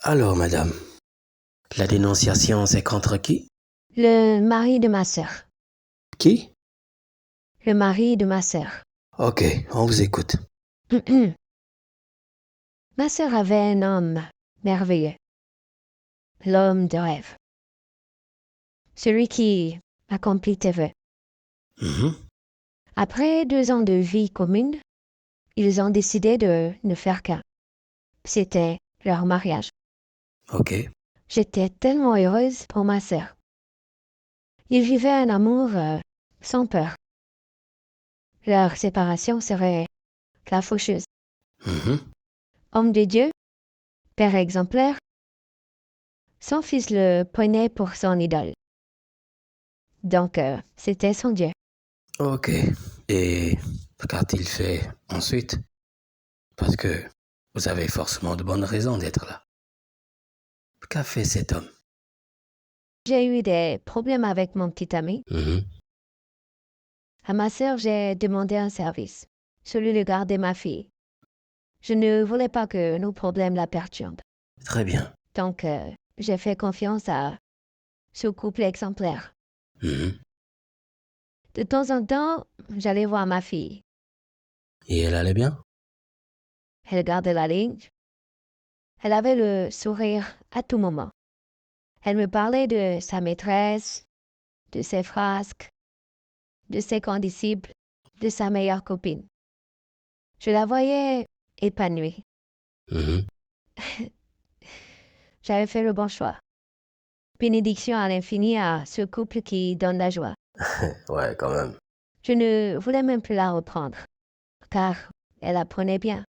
Alors, madame, la dénonciation, c'est contre qui? Le mari de ma sœur. Qui? Le mari de ma sœur. Ok, on vous écoute. Ma sœur avait un homme merveilleux. L'homme de rêve. Celui qui accomplit tes vœux. Mhm. Après 2 ans de vie commune, ils ont décidé de ne faire qu'un. C'était leur mariage. Ok, J'étais tellement heureuse pour ma sœur. Ils vivaient un amour sans peur. Leur séparation serait la faucheuse. Mhm. Homme de Dieu, père exemplaire, son fils le prenait pour son idole. Donc, c'était son Dieu. Ok. Et qu'a-t-il fait ensuite? Parce que vous avez forcément de bonnes raisons d'être là. Qu'a fait cet homme? J'ai eu des problèmes avec mon petit ami. Mhm. À ma sœur, j'ai demandé un service, celui de garder ma fille. Je ne voulais pas que nos problèmes la perturbent. Très bien. Donc, j'ai fait confiance à ce couple exemplaire. Mhm. De temps en temps, j'allais voir ma fille. Et elle allait bien? Elle gardait la ligne. Elle avait le sourire à tout moment. Elle me parlait de sa maîtresse, de ses frasques, de ses condisciples, de sa meilleure copine. Je la voyais épanouie. Mhm. J'avais fait le bon choix. Bénédiction à l'infini à ce couple qui donne la joie. Ouais, quand même. Je ne voulais même plus la reprendre, car elle apprenait bien.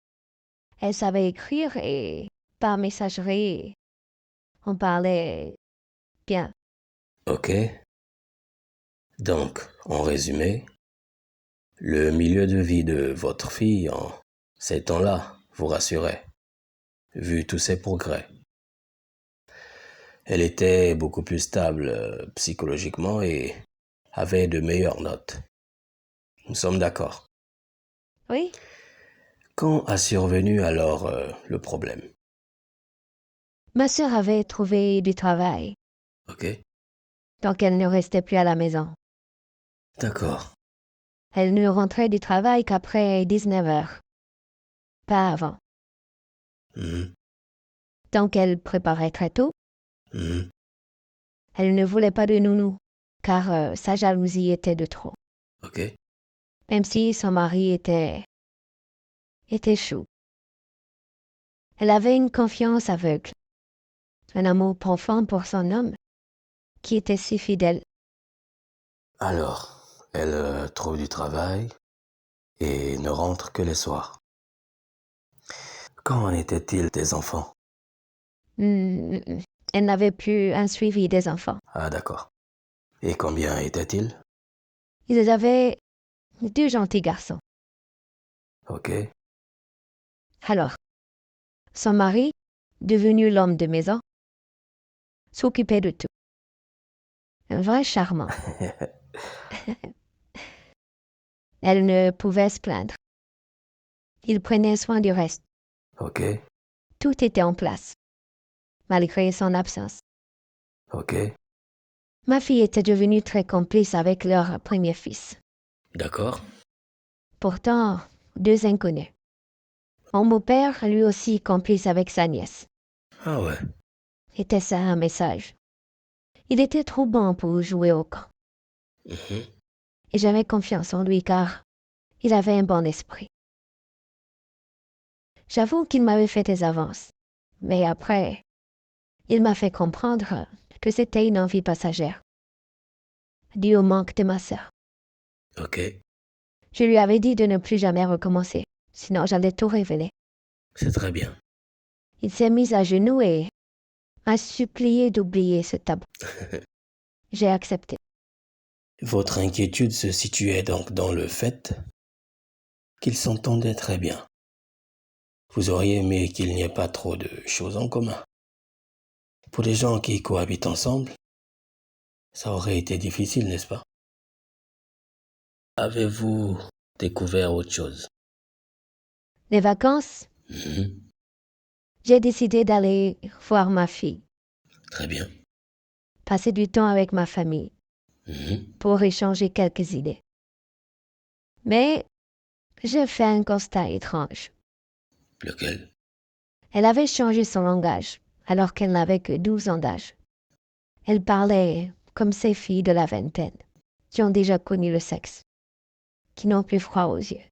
Elle savait écrire et par messagerie, on parlait bien. Ok. Donc, en résumé, le milieu de vie de votre fille en ces temps-là vous rassurait, vu tous ses progrès. Elle était beaucoup plus stable psychologiquement et avait de meilleures notes. Nous sommes d'accord. Oui, Quand a survenu alors le problème? ma sœur avait trouvé du travail, Ok, donc elle ne restait plus à la maison. d'accord. Elle ne rentrait du travail qu'après 19 heures, pas avant. Mhm, Donc elle préparait très tôt. mhm. Elle ne voulait pas de nounou, car sa jalousie était de trop. Ok, Même si son mari était chou. Elle avait une confiance aveugle, un amour profond pour son homme, qui était si fidèle. alors, elle trouve du travail et ne rentre que les soirs. Quand en était-il des enfants? Hmm, Elle n'avait plus un suivi des enfants. Ah d'accord. Et combien était-il? Ils avaient 2 gentils garçons. Ok, Alors, son mari, devenu l'homme de maison, s'occupait de tout. Un vrai charmant. Elle ne pouvait se plaindre. Il prenait soin du reste. ok, Tout était en place, malgré son absence. ok, Ma fille était devenue très complice avec leur premier fils. d'accord. Pourtant, 2 inconnus. Mon beau-père, lui aussi complice avec sa nièce. Ah ouais. Était ça un message? Il était trop bon pour jouer au camp. Mhm. Et j'avais confiance en lui car il avait un bon esprit. J'avoue qu'il m'avait fait des avances. Mais après, il m'a fait comprendre que c'était une envie passagère, due au manque de ma sœur. Ok, Je lui avais dit de ne plus jamais recommencer, sinon j'allais tout révéler. c'est très bien. Il s'est mis à genoux et m'a supplié d'oublier ce tabou. J'ai accepté. Votre inquiétude se situait donc dans le fait qu'ils s'entendaient très bien. Vous auriez aimé qu'il n'y ait pas trop de choses en commun. Pour des gens qui cohabitent ensemble, ça aurait été difficile, n'est-ce pas? Avez-vous découvert autre chose? Les vacances, Mhm. j'ai décidé d'aller voir ma fille, Très bien. passer du temps avec ma famille Mhm. pour échanger quelques idées. Mais j'ai fait un constat étrange. Lequel? Elle avait changé son langage alors qu'elle n'avait que 12 ans d'âge. Elle parlait comme ces filles de la vingtaine qui ont déjà connu le sexe, qui n'ont plus froid aux yeux,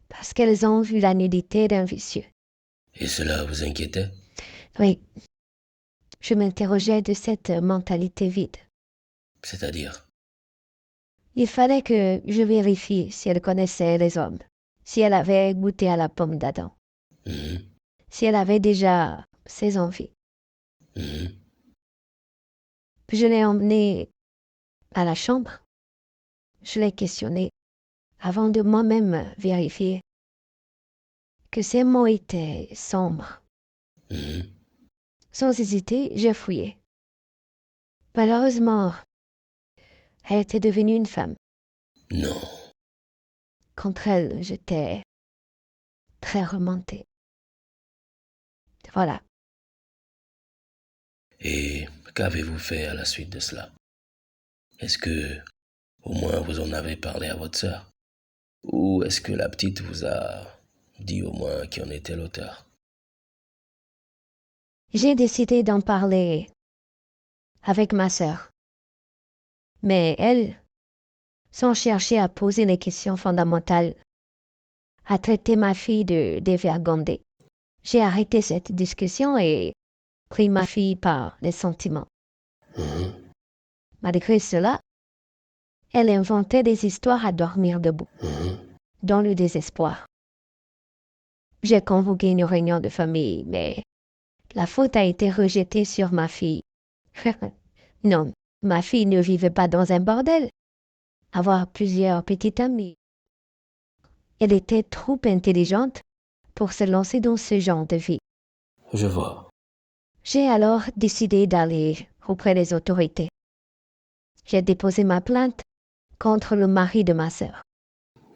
parce qu'elles ont vu la nudité d'un vicieux. Et cela vous inquiétait? Oui, je m'interrogeais de cette mentalité vide. C'est-à-dire? Il fallait que je vérifie si elle connaissait les hommes, si elle avait goûté à la pomme d'Adam, Mhm. si elle avait déjà ses envies. Mhm. Je l'ai emmenée à la chambre. Je l'ai questionnée avant de moi-même vérifier que ses mots étaient sombres. Mhm. Sans hésiter, j'ai fouillé. Malheureusement, elle était devenue une femme. Non. Contre elle, j'étais très remontée. Voilà. Et qu'avez-vous fait à la suite de cela? Est-ce que, au moins, vous en avez parlé à votre sœur? Ou est-ce que la petite vous a dit au moins qui en était l'auteur? J'ai décidé d'en parler avec ma sœur. Mais elle, sans chercher à poser les questions fondamentales, a traité ma fille de dévergondée. J'ai arrêté cette discussion et pris ma fille par les sentiments. Mhm. Malgré cela, elle inventait des histoires à dormir debout, Mhm. dans le désespoir. J'ai convoqué une réunion de famille, mais la faute a été rejetée sur ma fille. Non, ma fille ne vivait pas dans un bordel. Avoir plusieurs petites amies. Elle était trop intelligente pour se lancer dans ce genre de vie. Je vois. J'ai alors décidé d'aller auprès des autorités. J'ai déposé ma plainte contre le mari de ma sœur.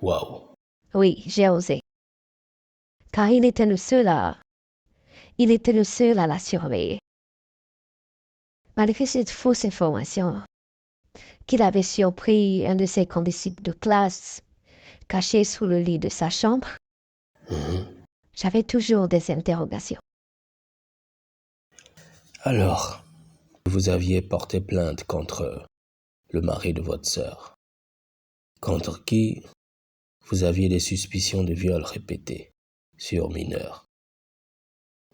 Waouh. Oui, j'ai osé. Car il était le seul à la surveiller. Malgré cette fausse information, qu'il avait surpris un de ses condisciples de classe caché sous le lit de sa chambre, Mhm. j'avais toujours des interrogations. Alors, vous aviez porté plainte contre le mari de votre sœur, contre qui vous aviez des suspicions de viol répétés sur mineur,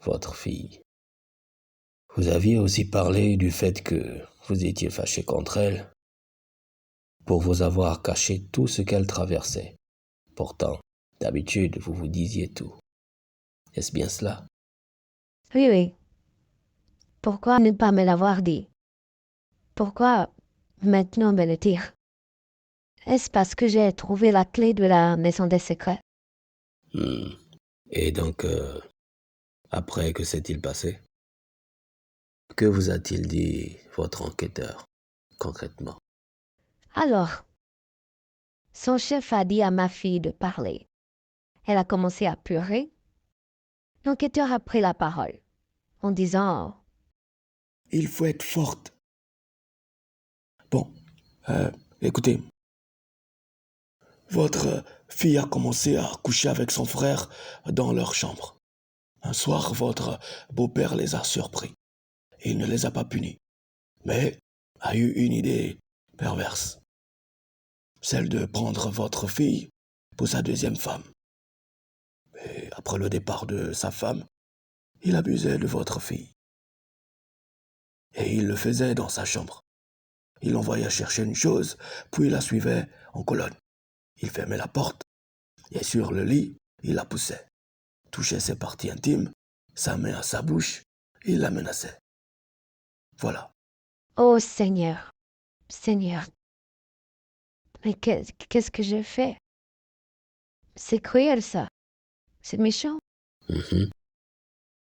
votre fille. Vous aviez aussi parlé du fait que vous étiez fâché contre elle pour vous avoir caché tout ce qu'elle traversait. Pourtant, d'habitude, vous vous disiez tout. Est-ce bien cela? Oui, oui. Pourquoi ne pas me l'avoir dit? Pourquoi maintenant me le dire? Est-ce parce que j'ai trouvé la clé de la maison des secrets? Hmm. Et donc, après, que s'est-il passé? Que vous a-t-il dit votre enquêteur, concrètement? Alors, son chef a dit à ma fille de parler. Elle a commencé à pleurer. L'enquêteur a pris la parole en disant Il faut être forte. Bon, euh, écoutez, votre fille a commencé à coucher avec son frère dans leur chambre. Un soir, votre beau-père les a surpris. Il ne les a pas punis, mais a eu une idée perverse, celle de prendre votre fille pour sa deuxième femme. Et après le départ de sa femme, il abusait de votre fille. Et il le faisait dans sa chambre. Il l'envoyait chercher une chose, puis la suivait en colonne. Il fermait la porte, et sur le lit, il la poussait, touchait ses parties intimes, sa main à sa bouche, il la menaçait. Voilà. oh Seigneur, Seigneur, mais qu'est-ce que je fais? C'est cruel ça. C'est méchant. Mhm.